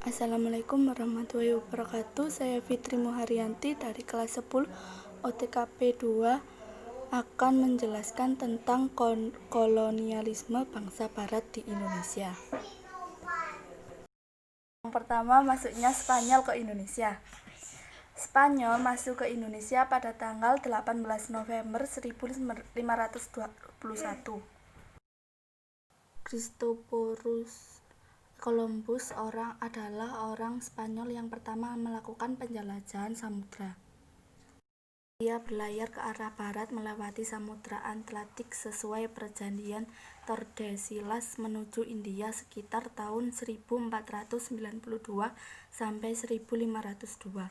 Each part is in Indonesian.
Assalamualaikum warahmatullahi wabarakatuh. Saya Fitri Muharyanti dari kelas 10 OTKP 2 akan menjelaskan tentang kolonialisme bangsa barat di Indonesia. Yang pertama, masuknya Spanyol ke Indonesia. Spanyol masuk ke Indonesia pada tanggal 18 November 1521. Christophorus Columbus adalah orang Spanyol yang pertama melakukan penjelajahan samudra. Dia berlayar ke arah barat melewati Samudra Atlantik sesuai perjanjian Tordesillas menuju India sekitar tahun 1492 sampai 1502.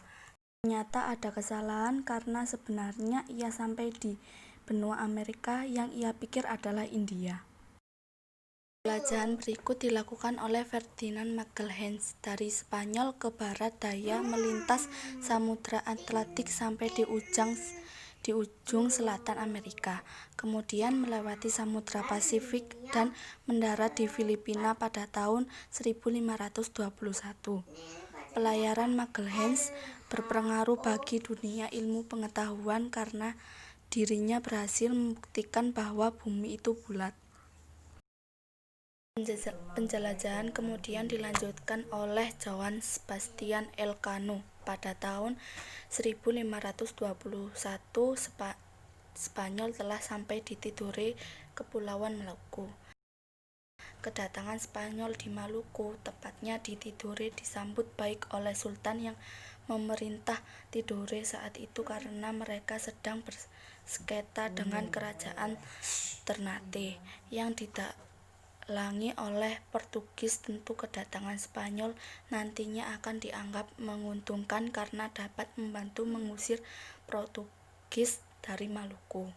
Ternyata ada kesalahan karena sebenarnya ia sampai di benua Amerika yang ia pikir adalah India. Penjelajahan berikut dilakukan oleh Ferdinand Magalhães dari Spanyol ke barat daya melintas Samudra Atlantik sampai di ujung selatan Amerika, kemudian melewati Samudra Pasifik dan mendarat di Filipina pada tahun 1521. Pelayaran Magalhães berpengaruh bagi dunia ilmu pengetahuan karena dirinya berhasil membuktikan bahwa bumi itu bulat. Penjelajahan kemudian dilanjutkan oleh Johann Sebastian Elcano. Pada tahun 1521, Spanyol telah sampai di Tidore, Kepulauan Maluku. Kedatangan Spanyol di Maluku, tepatnya di Tidore, disambut baik oleh Sultan yang memerintah Tidore saat itu karena mereka sedang bersengketa dengan kerajaan Ternate yang didalangi oleh Portugis. Tentu kedatangan Spanyol nantinya akan dianggap menguntungkan karena dapat membantu mengusir Portugis dari Maluku.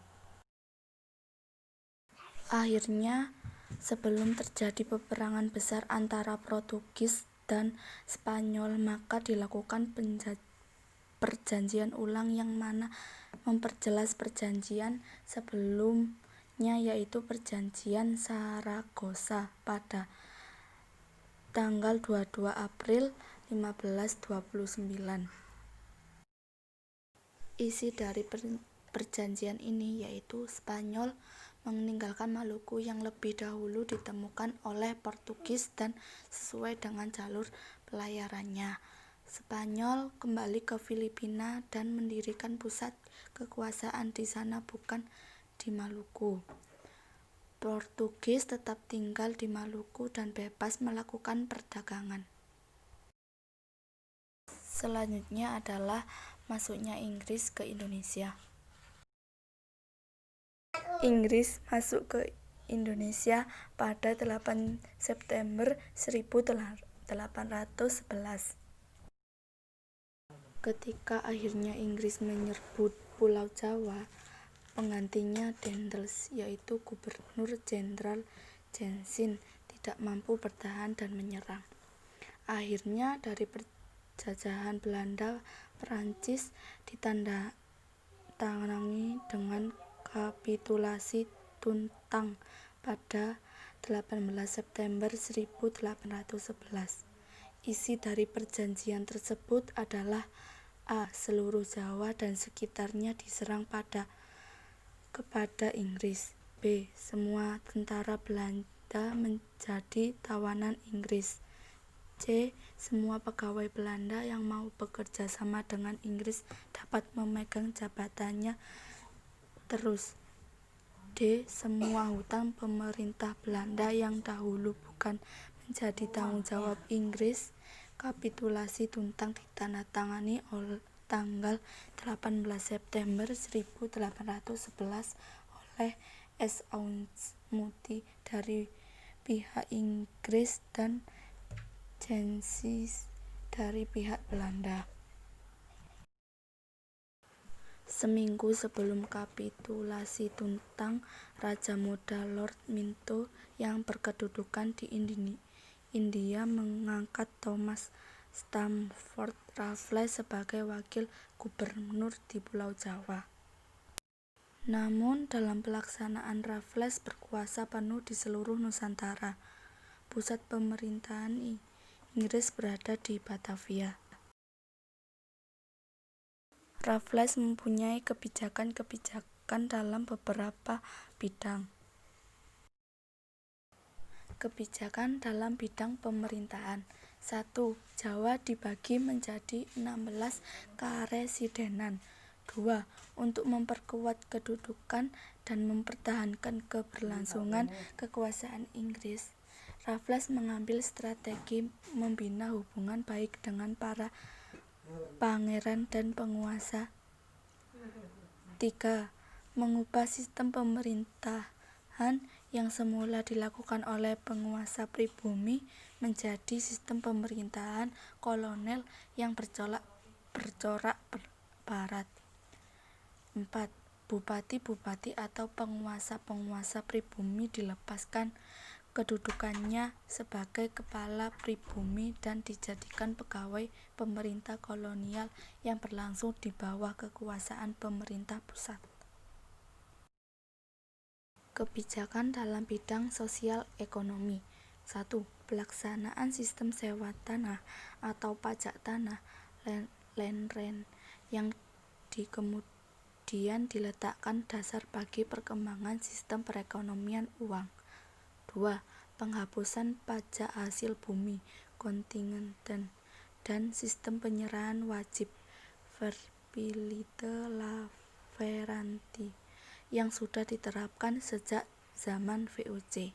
Akhirnya, sebelum terjadi peperangan besar antara Portugis dan Spanyol, maka dilakukan perjanjian ulang yang mana memperjelas perjanjian sebelumnya, yaitu Perjanjian Saragossa pada tanggal 22 April 1529. Isi dari perjanjian ini yaitu Spanyol meninggalkan Maluku yang lebih dahulu ditemukan oleh Portugis dan sesuai dengan jalur pelayarannya. Spanyol kembali ke Filipina dan mendirikan pusat kekuasaan di sana, bukan di Maluku. Portugis tetap tinggal di Maluku dan bebas melakukan perdagangan. Selanjutnya adalah masuknya Inggris ke Indonesia. Inggris masuk ke Indonesia pada 8 September 1811. Ketika akhirnya Inggris menyerbu Pulau Jawa, penggantinya Daendels, yaitu Gubernur Jenderal Jensin, tidak mampu bertahan dan menyerang. Akhirnya dari penjajahan Belanda, Perancis ditandatangani dengan kapitulasi Tuntang pada 18 September 1811. Isi dari perjanjian tersebut adalah A. Seluruh Jawa dan sekitarnya diserang kepada Inggris. B. Semua tentara Belanda menjadi tawanan Inggris. C. Semua pegawai Belanda yang mau bekerja sama dengan Inggris dapat memegang jabatannya terus. D. Semua hutang pemerintah Belanda yang dahulu bukan menjadi tanggung jawab Inggris. Kapitulasi Tuntang ditandatangani tanggal 18 September 1811 oleh S. Moody dari pihak Inggris dan Jensis dari pihak Belanda. Seminggu sebelum kapitulasi Tuntang, Raja Muda Lord Minto yang berkedudukan di India mengangkat Thomas Stamford Raffles sebagai wakil gubernur di Pulau Jawa. Namun dalam pelaksanaan Raffles berkuasa penuh di seluruh Nusantara. Pusat pemerintahan Inggris berada di Batavia. Raffles mempunyai kebijakan-kebijakan dalam beberapa bidang. Kebijakan dalam bidang pemerintahan. 1. Jawa dibagi menjadi 16 karesidenan. 2. Untuk memperkuat kedudukan dan mempertahankan keberlangsungan kekuasaan Inggris, Raffles mengambil strategi membina hubungan baik dengan para pangeran dan penguasa. 3. Mengubah sistem pemerintahan yang semula dilakukan oleh penguasa pribumi menjadi sistem pemerintahan kolonial yang bercorak barat. 4. Bupati-bupati atau penguasa-penguasa pribumi dilepaskan kedudukannya sebagai kepala pribumi dan dijadikan pegawai pemerintah kolonial yang berlangsung di bawah kekuasaan pemerintah pusat. Kebijakan dalam bidang sosial ekonomi. 1. Pelaksanaan sistem sewa tanah atau pajak tanah land rent yang kemudian diletakkan dasar bagi perkembangan sistem perekonomian uang. 2. Penghapusan pajak hasil bumi kontingenten dan sistem penyerahan wajib verpilite laveranti yang sudah diterapkan sejak zaman VOC.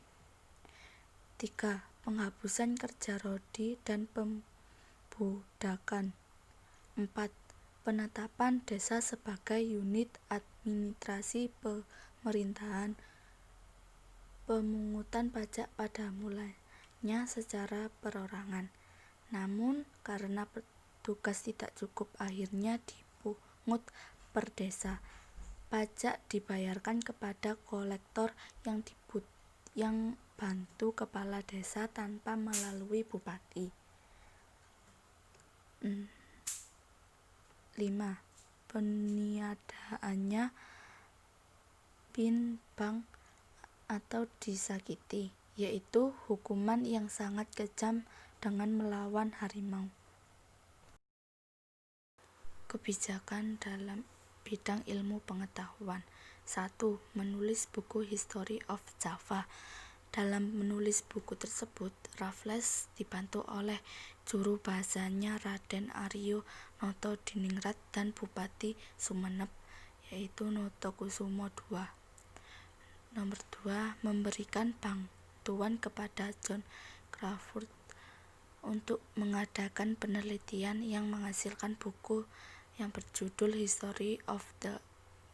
3. Penghapusan kerja rodi dan pembudakan. 4. Penetapan desa sebagai unit administrasi pemerintahan. Pemungutan pajak pada mulanya secara perorangan, namun karena petugas tidak cukup akhirnya dipungut per desa. Pajak dibayarkan kepada kolektor yang bantu kepala desa tanpa melalui bupati. 5. Peniadaannya pimbang atau disakiti, yaitu hukuman yang sangat kejam dengan melawan harimau. Kebijakan dalam bidang ilmu pengetahuan. 1. Menulis buku History of Java. Dalam menulis buku tersebut, Raffles dibantu oleh juru bahasanya Raden Aryo Notodiningrat dan Bupati Sumenep, yaitu Notokusumo II. Nomor 2. Memberikan bantuan kepada John Crawfurd untuk mengadakan penelitian yang menghasilkan buku yang berjudul History of the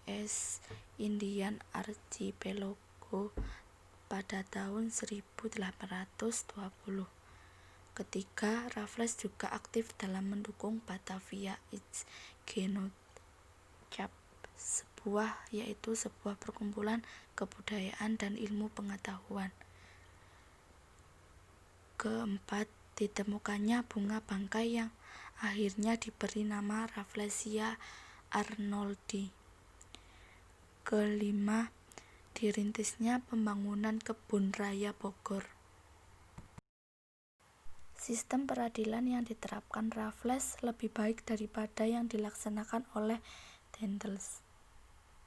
East Indian Archipelago pada tahun 1820. Ketiga, Raffles juga aktif dalam mendukung Batavia Genootschap, sebuah perkumpulan kebudayaan dan ilmu pengetahuan. Keempat, ditemukannya bunga bangkai yang akhirnya diberi nama Rafflesia arnoldi. Kelima, dirintisnya pembangunan kebun raya Bogor. Sistem peradilan yang diterapkan Raffles lebih baik daripada yang dilaksanakan oleh Daendels.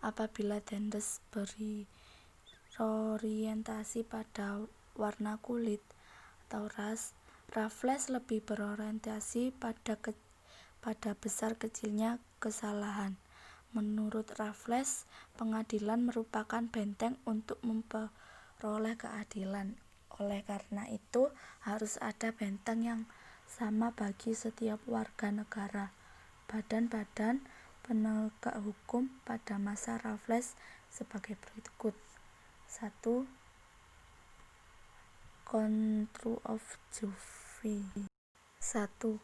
Apabila Daendels berorientasi pada warna kulit atau ras, Raffles lebih berorientasi pada besar kecilnya kesalahan. Menurut Raffles, pengadilan merupakan benteng untuk memperoleh keadilan. Oleh karena itu, harus ada benteng yang sama bagi setiap warga negara. Badan-badan penegak hukum pada masa Raffles sebagai berikut. 1. Control of Justice. 1.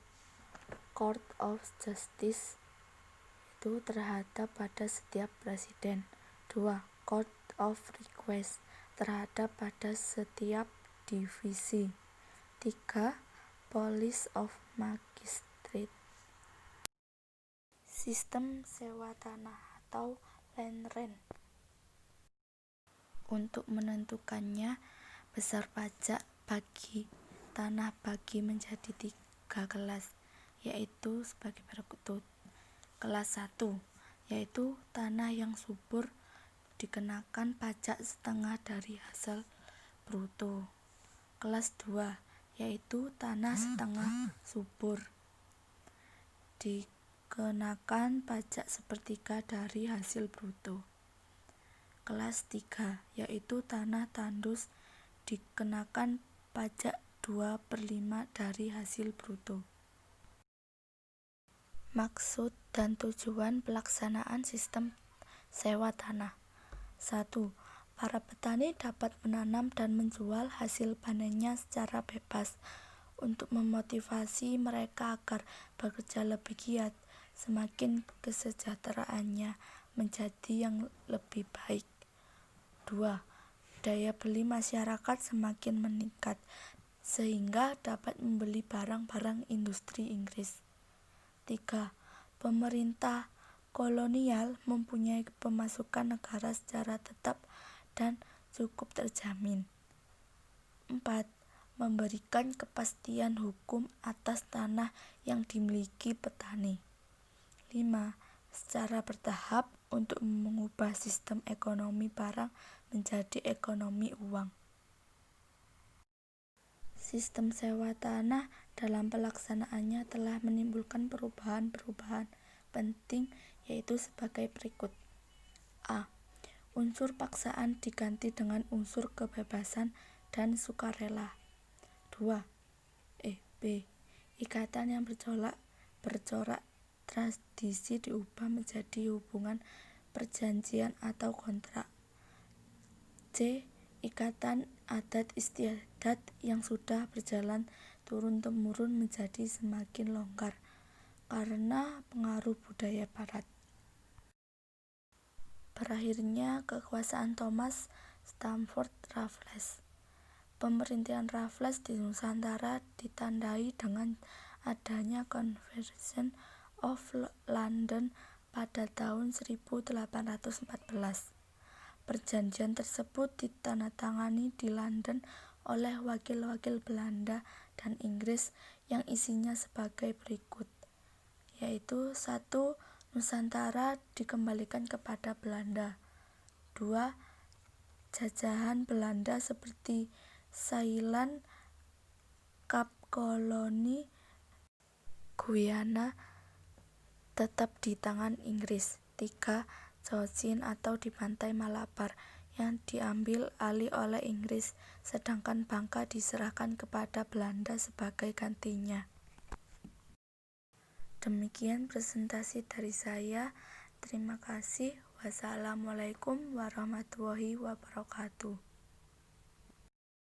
Court of Justice itu terhadap pada setiap presiden. 2. Court of Request terhadap pada setiap divisi. 3. Police of Magistrate. Sistem sewa tanah atau land rent. Untuk menentukannya besar pajak bagi tanah bagi menjadi 3 kelas, yaitu sebagai berikut. Kelas 1, yaitu tanah yang subur dikenakan pajak setengah dari hasil bruto. Kelas 2, yaitu tanah setengah subur dikenakan pajak sepertiga dari hasil bruto. Kelas 3, yaitu tanah tandus dikenakan pajak 2/5 dari hasil bruto. Maksud dan tujuan pelaksanaan sistem sewa tanah. 1. Para petani dapat menanam dan menjual hasil panennya secara bebas untuk memotivasi mereka agar bekerja lebih giat. Semakin kesejahteraannya menjadi yang lebih baik. 2. Daya beli masyarakat semakin meningkat sehingga dapat membeli barang-barang industri Inggris. 3. Pemerintah kolonial mempunyai pemasukan negara secara tetap dan cukup terjamin. 4. Memberikan kepastian hukum atas tanah yang dimiliki petani. 5. Secara bertahap untuk mengubah sistem ekonomi barang menjadi ekonomi uang. Sistem sewa tanah dalam pelaksanaannya telah menimbulkan perubahan-perubahan penting, yaitu sebagai berikut. A. Unsur paksaan diganti dengan unsur kebebasan dan sukarela. 2. B. Ikatan yang bercorak tradisi diubah menjadi hubungan perjanjian atau kontrak. C. Ikatan adat istiadat yang sudah berjalan turun-temurun menjadi semakin longgar karena pengaruh budaya barat. Berakhirnya kekuasaan Thomas Stamford Raffles. Pemerintahan Raffles di Nusantara ditandai dengan adanya Convention of London pada tahun 1814. Perjanjian tersebut ditandatangani di London oleh wakil-wakil Belanda dan Inggris yang isinya sebagai berikut, yaitu 1. Nusantara dikembalikan kepada Belanda. 2. Jajahan Belanda seperti Ceylon, Kap Koloni, Guyana tetap di tangan Inggris. 3. Cochin atau di pantai Malabar yang diambil alih oleh Inggris, sedangkan Bangka diserahkan kepada Belanda sebagai gantinya. Demikian presentasi dari saya. Terima kasih. Wassalamualaikum warahmatullahi wabarakatuh.